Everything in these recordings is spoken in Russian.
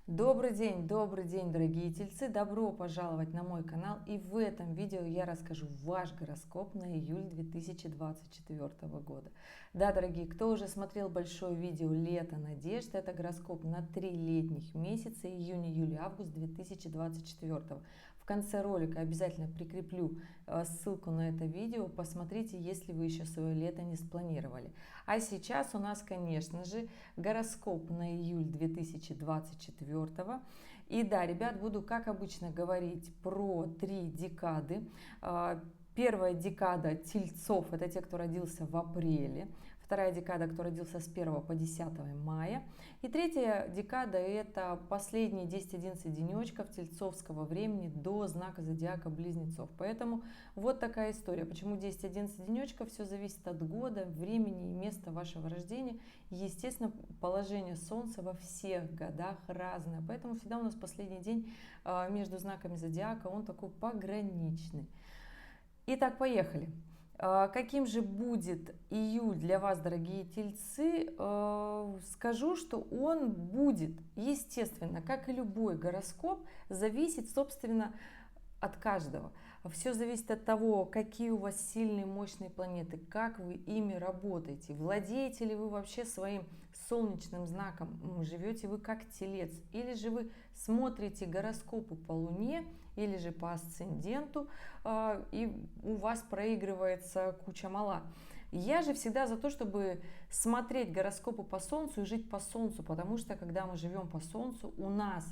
Добрый день, дорогие тельцы! Добро пожаловать на мой канал. И в этом видео я расскажу ваш гороскоп на июль 2024 года. Да, дорогие, кто уже смотрел большое видео «Лето надежд», это гороскоп на 3 летних месяца, июнь, июль, август 2024. В конце ролика обязательно прикреплю ссылку на это видео. Посмотрите, если вы еще свое лето не спланировали. А сейчас у нас, конечно же, гороскоп на июль 2024. И да, ребят, буду, как обычно, говорить про 3 декады. Первая декада тельцов – это те, кто родился в апреле. Вторая декада, кто родился с 1 по 10 мая. И третья декада – это последние 10-11 денечков тельцовского времени до знака зодиака Близнецов. Поэтому вот такая история. Почему 10-11 денечков? Все зависит от года, времени и места вашего рождения. Естественно, положение Солнца во всех годах разное. Поэтому всегда у нас последний день между знаками зодиака, он такой пограничный. Итак, поехали. Каким же будет июль для вас, дорогие тельцы? Скажу, что он будет, естественно, как и любой гороскоп, зависеть, собственно, от каждого. Все зависит от того, какие у вас сильные, мощные планеты, как вы ими работаете, владеете ли вы вообще своим солнечным знаком, живете вы как телец, или же вы смотрите гороскопы по Луне, или же по асценденту, и у вас проигрывается куча мала. Я же всегда за то, чтобы смотреть гороскопы по Солнцу и жить по Солнцу, потому что когда мы живем по Солнцу, у нас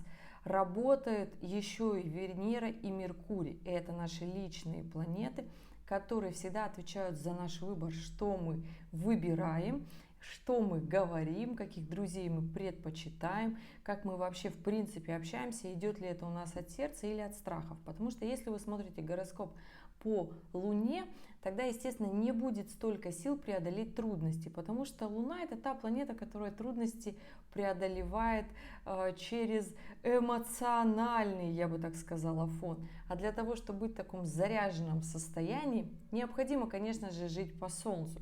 работают еще и Венера и Меркурий. И это наши личные планеты, которые всегда отвечают за наш выбор, что мы выбираем, что мы говорим, каких друзей мы предпочитаем, как мы вообще в принципе общаемся, идет ли это у нас от сердца или от страхов. Потому что если вы смотрите гороскоп по Луне, тогда, естественно, не будет столько сил преодолеть трудности, потому что Луна – это та планета, которая трудности преодолевает через эмоциональный, я бы так сказала, фон. А для того, чтобы быть в таком заряженном состоянии, необходимо, конечно же, жить по Солнцу.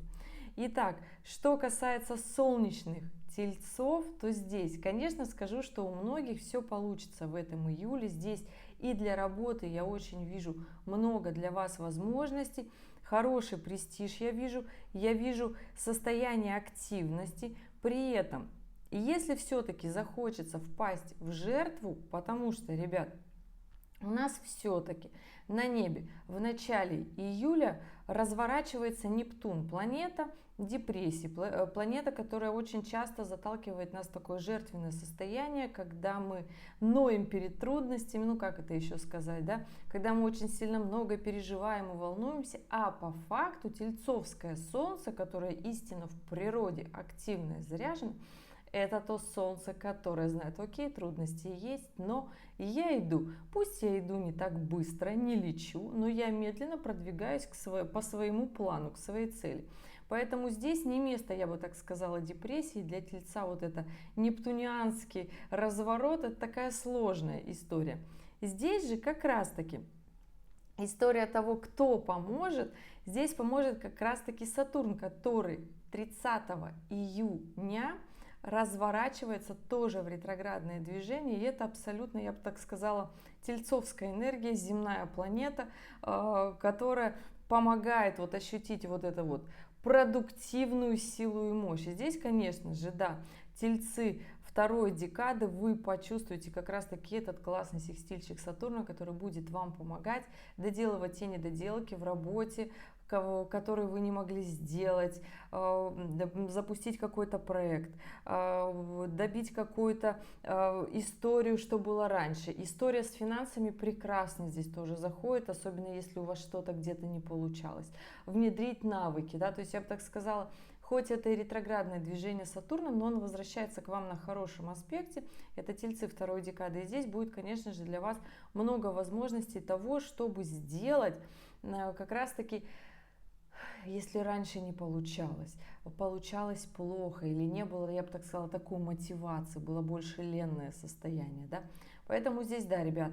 Итак, что касается солнечных тельцов, то здесь, конечно, скажу, что у многих все получится в этом июле. Здесь и для работы я очень вижу много для вас возможностей, хороший престиж я вижу состояние активности. При этом, если все-таки захочется впасть в жертву, потому что, ребят, у нас все-таки на небе в начале июля разворачивается Нептун, планета депрессии, планета, которая очень часто заталкивает нас в такое жертвенное состояние, когда мы ноем перед трудностями, ну как это еще сказать, да, когда мы очень сильно много переживаем и волнуемся, а по факту тельцовское солнце, которое истинно в природе активное, заряжено, это то солнце, которое знает, окей, трудности есть, но я иду. Пусть я иду не так быстро, не лечу, но я медленно продвигаюсь по своему плану, к своей цели. Поэтому здесь не место, я бы так сказала, депрессии. Для тельца вот это нептунианский разворот, это такая сложная история. Здесь же как раз-таки история того, кто поможет. Здесь поможет как раз-таки Сатурн, который 30 июня разворачивается тоже в ретроградное движение, и это абсолютно, я бы так сказала, тельцовская энергия, земная планета, которая помогает вот ощутить вот это вот продуктивную силу и мощь. И здесь, конечно же, да, тельцы второй декады, вы почувствуете как раз таки этот классный секстильчик Сатурна, который будет вам помогать доделывать те недоделки в работе, которые вы не могли сделать, запустить какой-то проект, добить какую-то историю, что было раньше. История с финансами прекрасно здесь тоже заходит, особенно если у вас что-то где-то не получалось. Внедрить навыки, да, то есть я бы так сказала, хоть это и ретроградное движение Сатурна, но он возвращается к вам на хорошем аспекте. Это тельцы второй декады. И здесь будет, конечно же, для вас много возможностей того, чтобы сделать как раз-таки если раньше не получалось, получалось плохо или не было, я бы так сказала, такой мотивации, было больше ленное состояние, да. Поэтому здесь, да, ребят,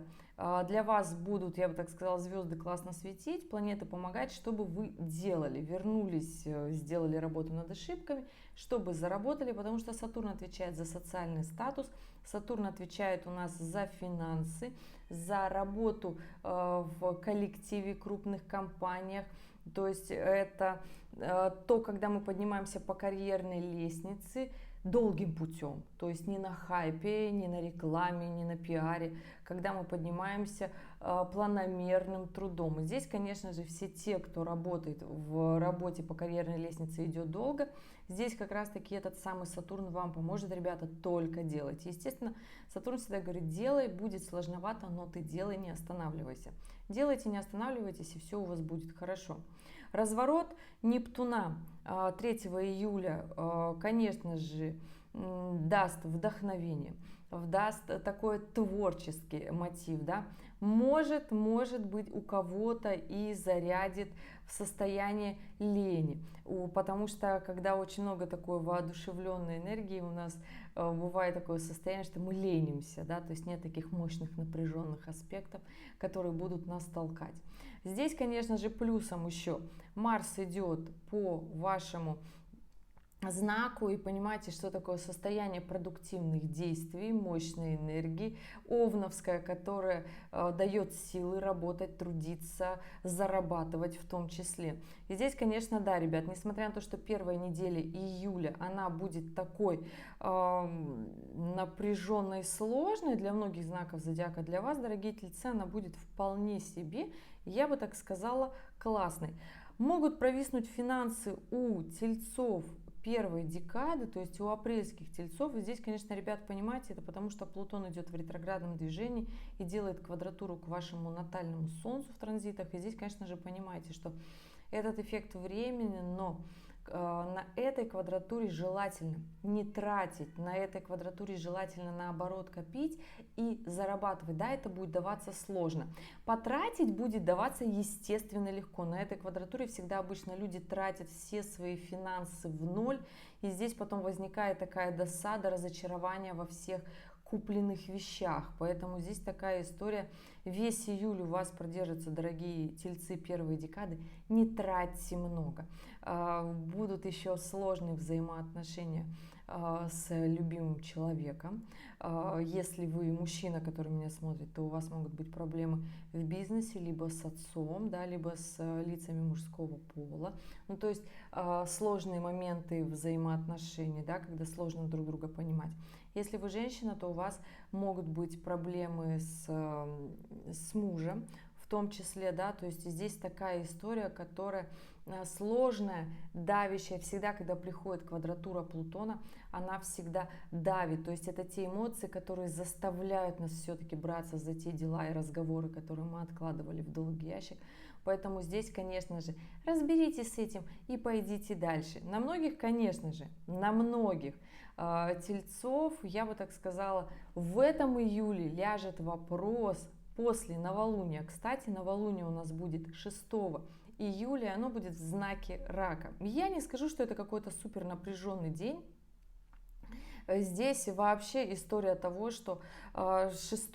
для вас будут, я бы так сказала, звезды классно светить, планеты помогать, чтобы вы делали, вернулись, сделали работу над ошибками, чтобы заработали, потому что Сатурн отвечает за социальный статус, Сатурн отвечает у нас за финансы, за работу в коллективе, крупных компаниях. То есть это то, когда мы поднимаемся по карьерной лестнице долгим путем, то есть не на хайпе, не на рекламе, не на пиаре, когда мы поднимаемся планомерным трудом. И здесь, конечно же, все те, кто работает в работе по карьерной лестнице, идет долго, здесь как раз-таки этот самый Сатурн вам поможет, ребята, только делать. Естественно, Сатурн всегда говорит, делай, будет сложновато, но ты делай, не останавливайся. Делайте, не останавливайтесь, и все у вас будет хорошо. Разворот Нептуна 3 июля, конечно же, даст вдохновение, даст такой творческий мотив, да, может быть у кого-то и зарядит в состояние лени, потому что когда очень много такой воодушевленной энергии у нас бывает такое состояние, что мы ленимся, да, то есть нет таких мощных напряженных аспектов, которые будут нас толкать. Здесь, конечно же, плюсом еще Марс идет по вашему знаку, и понимаете, что такое состояние продуктивных действий, мощной энергии, овновская, которая дает силы работать, трудиться, зарабатывать в том числе. И здесь, конечно, да, ребят, несмотря на то, что первая неделя июля, она будет такой напряженной и сложной для многих знаков зодиака, для вас, дорогие тельцы, она будет вполне себе, я бы так сказала, классной. Могут провиснуть финансы у тельцов первой декады, то есть у апрельских тельцов. И здесь, конечно, ребят, понимаете, это потому что Плутон идет в ретроградном движении и делает квадратуру к вашему натальному Солнцу в транзитах. И здесь, конечно же, понимаете, что этот эффект временен, но на этой квадратуре желательно не тратить, на этой квадратуре желательно наоборот копить и зарабатывать. Да, это будет даваться сложно. Потратить будет даваться естественно легко. На этой квадратуре всегда обычно люди тратят все свои финансы в ноль, и здесь потом возникает такая досада, разочарование во всех купленных вещах. Поэтому здесь такая история. Весь июль у вас продержится, дорогие тельцы первой декады. Не тратьте много. Будут еще сложные взаимоотношения с любимым человеком. Если вы мужчина, который меня смотрит, то у вас могут быть проблемы в бизнесе, либо с отцом, да, либо с лицами мужского пола. Ну, то есть сложные моменты взаимоотношений, да, когда сложно друг друга понимать. Если вы женщина, то у вас могут быть проблемы с мужем, в том числе, да, то есть здесь такая история, которая сложная, давящая, всегда, когда приходит квадратура Плутона, она всегда давит, то есть это те эмоции, которые заставляют нас все-таки браться за те дела и разговоры, которые мы откладывали в долгий ящик. Поэтому здесь, конечно же, разберитесь с этим и пойдите дальше. На многих, конечно же, на многих тельцов, я бы так сказала, в этом июле ляжет вопрос после новолуния. Кстати, новолуние у нас будет 6 июля, и оно будет в знаке Рака. Я не скажу, что это какой-то супер напряженный день. Здесь вообще история того, что 6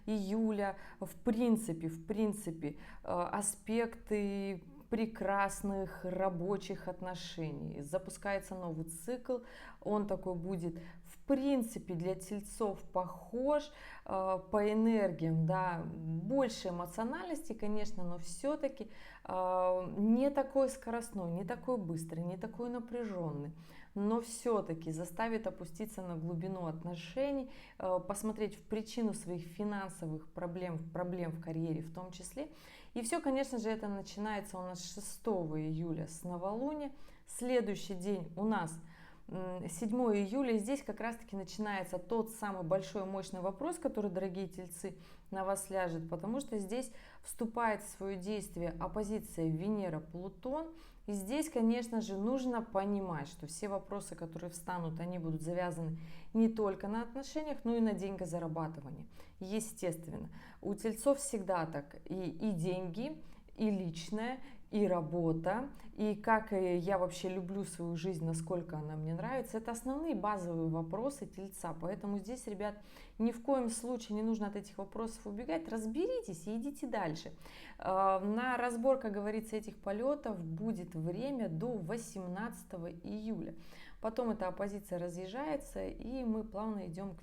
июля в принципе аспекты прекрасных рабочих отношений. Запускается новый цикл, он такой будет в принципе для тельцов похож по энергиям, да, больше эмоциональности, конечно, но все-таки не такой скоростной, не такой быстрый, не такой напряженный, но все-таки заставит опуститься на глубину отношений, посмотреть в причину своих финансовых проблем в карьере в том числе. И все, конечно же, это начинается у нас 6 июля с новолуния. Следующий день у нас 7 июля. И здесь как раз-таки начинается тот самый большой мощный вопрос, который, дорогие тельцы, на вас ляжет. Потому что здесь вступает в свое действие оппозиция Венера-Плутон. И здесь, конечно же, нужно понимать, что все вопросы, которые встанут, они будут завязаны не только на отношениях, но и на деньгозарабатывании. Естественно, у тельцов всегда так. И деньги, и личное, и работа, и как я вообще люблю свою жизнь, насколько она мне нравится. Это основные базовые вопросы Тельца. Поэтому здесь, ребят, ни в коем случае не нужно от этих вопросов убегать. Разберитесь и идите дальше. На разбор, как говорится, этих полетов будет время до 18 июля. Потом эта оппозиция разъезжается, и мы плавно идем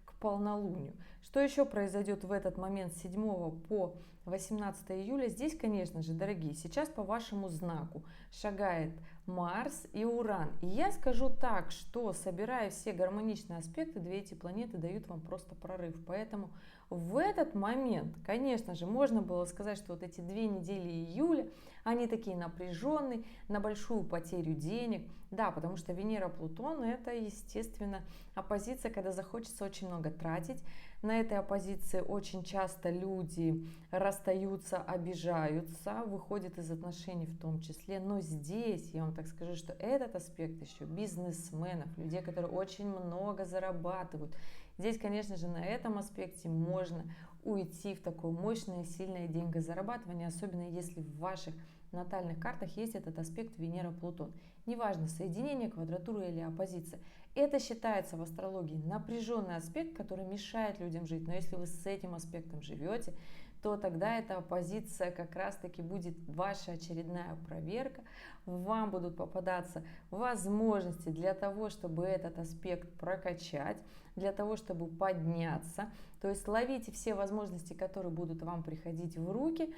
к полнолунию. Что еще произойдет в этот момент с 7 по 18 июля? Здесь, конечно же, дорогие, сейчас по вашему знаку шагает Марс и Уран. И я скажу так, что, собирая все гармоничные аспекты, две эти планеты дают вам просто прорыв. Поэтому в этот момент, конечно же, можно было сказать, что вот эти 2 недели июля, они такие напряженные, на большую потерю денег. Да, потому что Венера-Плутон — это, естественно, оппозиция, когда захочется очень много тратить. На этой оппозиции очень часто люди расстаются, обижаются, выходят из отношений в том числе. Но здесь, я вам так скажу, что этот аспект еще бизнесменов, людей, которые очень много зарабатывают. Здесь, конечно же, на этом аспекте можно уйти в такое мощное, сильное деньгозарабатывание, особенно если в ваших натальных картах есть этот аспект Венера-Плутон. Неважно, соединение, квадратура или оппозиция. Это считается в астрологии напряженный аспект, который мешает людям жить. Но если вы с этим аспектом живете, то тогда эта оппозиция как раз-таки будет ваша очередная проверка. Вам будут попадаться возможности для того, чтобы этот аспект прокачать, для того, чтобы подняться. То есть ловите все возможности, которые будут вам приходить в руки,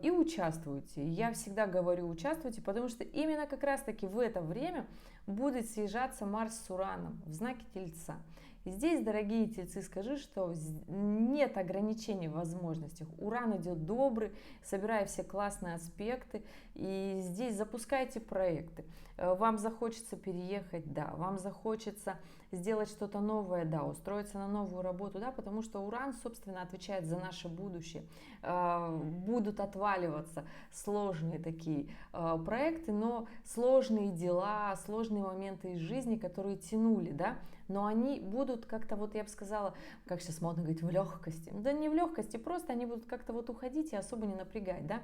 и участвуйте. Я всегда говорю участвуйте, потому что именно как раз-таки в это время будет съезжаться Марс с Ураном в знаке Тельца. И здесь, дорогие тельцы, скажу, что нет ограничений в возможностях. Уран идет добрый, собирая все классные аспекты. И здесь запускайте проекты. Вам захочется переехать, да. Вам захочется сделать что-то новое, да. Устроиться на новую работу, да. Потому что Уран, собственно, отвечает за наше будущее. Будут отваливаться сложные такие проекты, но сложные дела, сложные моменты из жизни, которые тянули, да. Но они будут как-то, вот я бы сказала, как сейчас модно говорить, в легкости. Да не в легкости, просто они будут как-то вот уходить и особо не напрягать, да.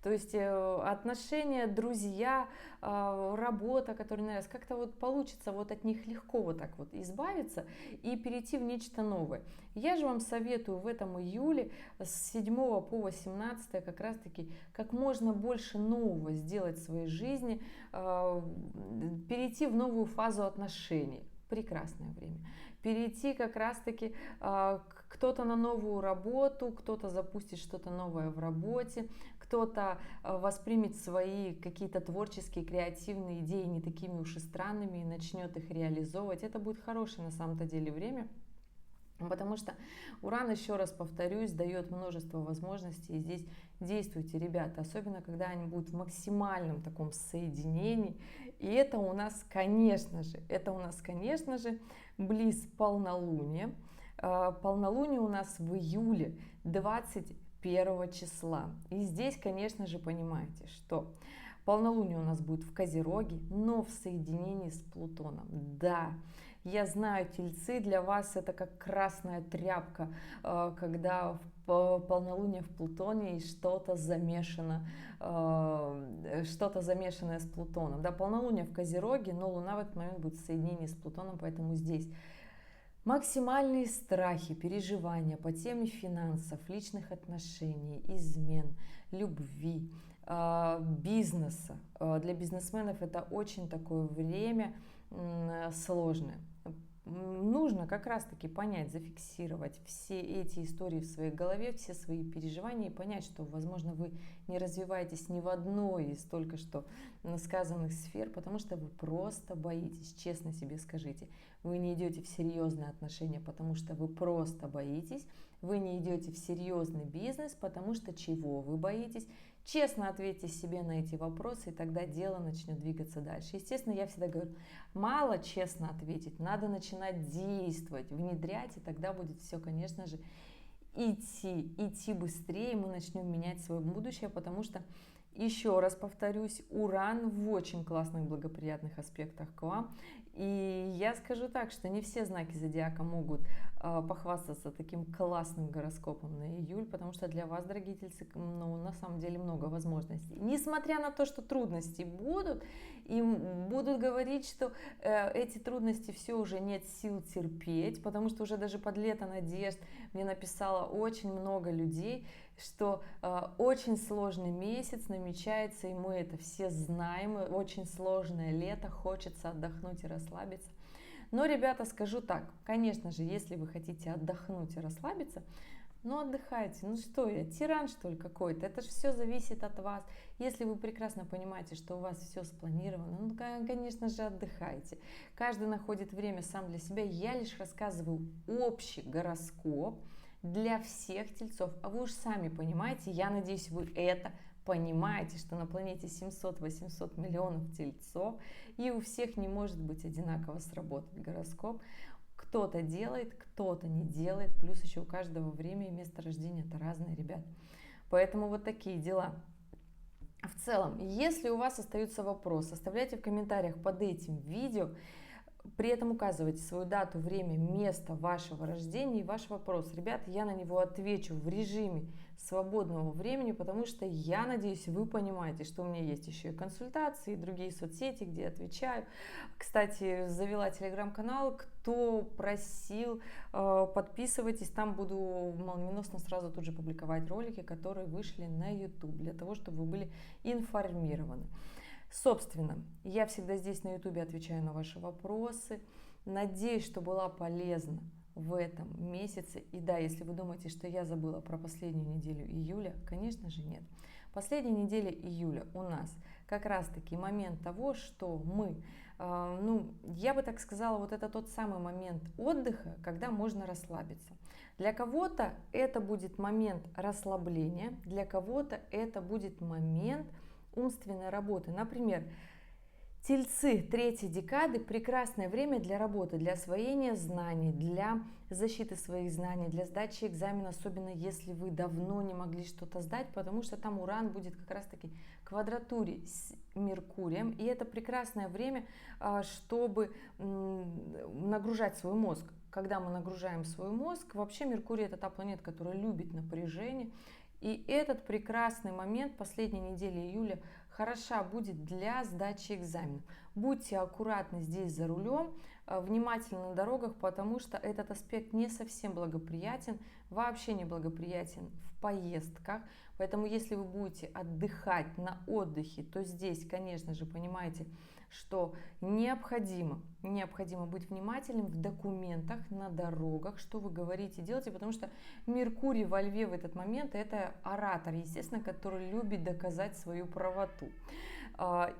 То есть отношения, друзья, работа, которая нравится, как-то вот получится вот от них легко вот так вот избавиться и перейти в нечто новое. Я же вам советую в этом июле с 7 по 18 как раз-таки как можно больше нового сделать в своей жизни, перейти в новую фазу отношений. Прекрасное время. Перейти как раз-таки кто-то на новую работу, кто-то запустит что-то новое в работе, кто-то воспримет свои какие-то творческие, креативные идеи не такими уж и странными и начнет их реализовывать. Это будет хорошее на самом-то деле время. Потому что Уран, еще раз повторюсь, дает множество возможностей. И здесь действуйте, ребята, особенно когда они будут в максимальном таком соединении. И это у нас, конечно же, близ полнолуния. Полнолуние у нас в июле 21 числа. И здесь, конечно же, понимаете, что полнолуние у нас будет в Козероге, но в соединении с Плутоном. Да, я знаю, тельцы, для вас это как красная тряпка, когда полнолуние в Плутоне и что-то замешано, что-то замешанное с Плутоном. Да, полнолуние в Козероге, но Луна в этот момент будет в соединении с Плутоном, поэтому здесь максимальные страхи, переживания по теме финансов, личных отношений, измен, любви, бизнеса. Для бизнесменов это очень такое время сложное. Нужно как раз-таки понять, зафиксировать все эти истории в своей голове, все свои переживания и понять, что, возможно, вы не развиваетесь ни в одной из только что сказанных сфер, потому что вы просто боитесь, честно себе скажите. Вы не идете в серьезные отношения, потому что вы просто боитесь. Вы не идете в серьезный бизнес, потому что чего вы боитесь? Честно ответьте себе на эти вопросы, и тогда дело начнет двигаться дальше. Естественно, я всегда говорю, мало честно ответить, надо начинать действовать, внедрять, и тогда будет все, конечно же, идти быстрее, мы начнем менять свое будущее, потому что, еще раз повторюсь, Уран в очень классных благоприятных аспектах к вам. И я скажу так, что не все знаки зодиака могут похвастаться таким классным гороскопом на июль, потому что для вас, дорогие тельцы, ну, на самом деле много возможностей. Несмотря на то, что трудности будут, и будут говорить, что эти трудности все уже нет сил терпеть, потому что уже даже под лето надежд мне написало очень много людей, что очень сложный месяц намечается, и мы это все знаем, очень сложное лето, хочется отдохнуть и расслабиться. Но, ребята, скажу так, конечно же, если вы хотите отдохнуть и расслабиться, ну отдыхайте, ну что я, тиран что ли какой-то, это же все зависит от вас. Если вы прекрасно понимаете, что у вас все спланировано, ну конечно же отдыхайте. Каждый находит время сам для себя, я лишь рассказываю общий гороскоп для всех тельцов, а вы уж сами понимаете, я надеюсь, вы это понимаете, что на планете 700-800 миллионов тельцов, и у всех не может быть одинаково сработать гороскоп. Кто-то делает, кто-то не делает, плюс еще у каждого время и место рождения это разное, ребят. Поэтому вот такие дела. В целом, если у вас остаются вопросы, оставляйте в комментариях под этим видео. При этом указывайте свою дату, время, место вашего рождения и ваш вопрос. Ребята, я на него отвечу в режиме свободного времени, потому что я надеюсь, вы понимаете, что у меня есть еще и консультации, и другие соцсети, где я отвечаю. Кстати, завела телеграм-канал, кто просил, подписывайтесь, там буду молниеносно сразу тут же публиковать ролики, которые вышли на YouTube, для того, чтобы вы были информированы. Собственно, я всегда здесь на YouTube отвечаю на ваши вопросы. Надеюсь, что была полезна в этом месяце. И да, если вы думаете, что я забыла про последнюю неделю июля, конечно же нет. Последняя неделя июля у нас как раз-таки момент того, что мы, я бы так сказала, вот это тот самый момент отдыха, когда можно расслабиться. Для кого-то это будет момент расслабления, для кого-то это будет момент умственной работы. Например, тельцы третьей декады – прекрасное время для работы, для освоения знаний, для защиты своих знаний, для сдачи экзамена, особенно если вы давно не могли что-то сдать, потому что там Уран будет как раз-таки в квадратуре с Меркурием, и это прекрасное время, чтобы нагружать свой мозг. Когда мы нагружаем свой мозг, вообще Меркурий – это та планета, которая любит напряжение, и этот прекрасный момент последней недели июля хороша будет для сдачи экзаменов. Будьте аккуратны здесь за рулем, внимательны на дорогах, потому что этот аспект не совсем благоприятен, вообще не благоприятен в поездках. Поэтому если вы будете отдыхать на отдыхе, то здесь, конечно же, понимаете, что необходимо быть внимательным в документах, на дорогах, что вы говорите, делаете, потому что Меркурий во Льве в этот момент – это оратор, естественно, который любит доказать свою правоту.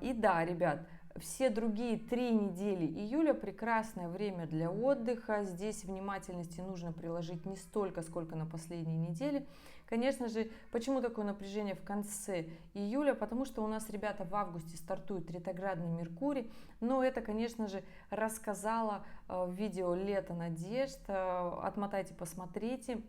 И да, ребят, все другие 3 недели июля – прекрасное время для отдыха. Здесь внимательности нужно приложить не столько, сколько на последней неделе. Конечно же, почему такое напряжение в конце июля? Потому что у нас, ребята, в августе стартует ретроградный Меркурий. Но это, конечно же, рассказала в видео «Лето надежд». Отмотайте, посмотрите.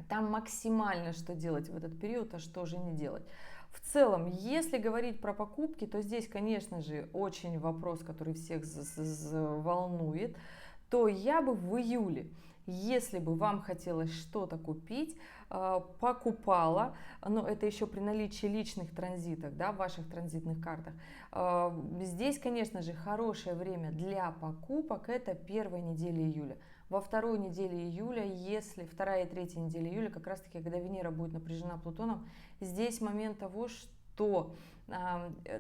Там максимально что делать в этот период, а что же не делать. В целом, если говорить про покупки, то здесь, конечно же, очень вопрос, который всех волнует, то я бы в июле, если бы вам хотелось что-то купить, покупала, но это еще при наличии личных транзитов, да, в ваших транзитных картах. Здесь, конечно же, хорошее время для покупок – это первая неделя июля. Во второй неделе июля, если вторая и третья неделя июля, как раз таки, когда Венера будет напряжена Плутоном, здесь момент того, что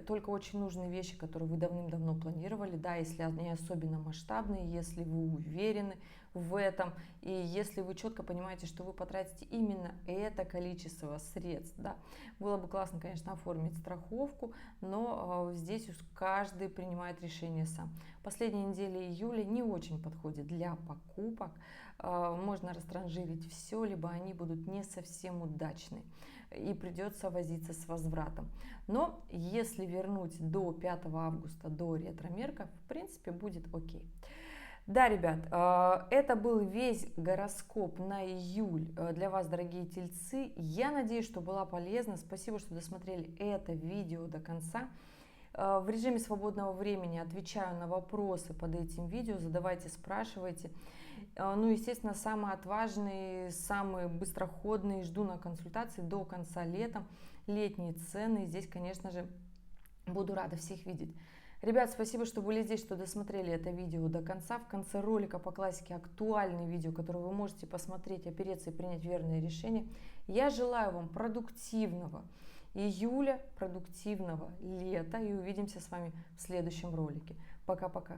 только очень нужные вещи, которые вы давным-давно планировали, да, если они особенно масштабные, если вы уверены в этом, и если вы четко понимаете, что вы потратите именно это количество средств, да. Было бы классно, конечно, оформить страховку, но здесь уж каждый принимает решение сам. Последняя неделя июля не очень подходит для покупок, можно растранжирить все, либо они будут не совсем удачны, и придется возиться с возвратом. Но если вернуть до 5 августа, до ретро-мерка, в принципе, будет окей. Да, ребят, это был весь гороскоп на июль для вас, дорогие тельцы. Я надеюсь, что была полезна. Спасибо, что досмотрели это видео до конца. В режиме свободного времени отвечаю на вопросы под этим видео, задавайте, спрашивайте. Ну, естественно, самые отважные, самые быстроходные жду на консультации до конца лета. Летние цены. Здесь, конечно же, буду рада всех видеть. Ребят, спасибо, что были здесь, что досмотрели это видео до конца. В конце ролика по классике актуальное видео, которое вы можете посмотреть, опереться и принять верное решение. Я желаю вам продуктивного июля, продуктивного лета и увидимся с вами в следующем ролике. Пока-пока.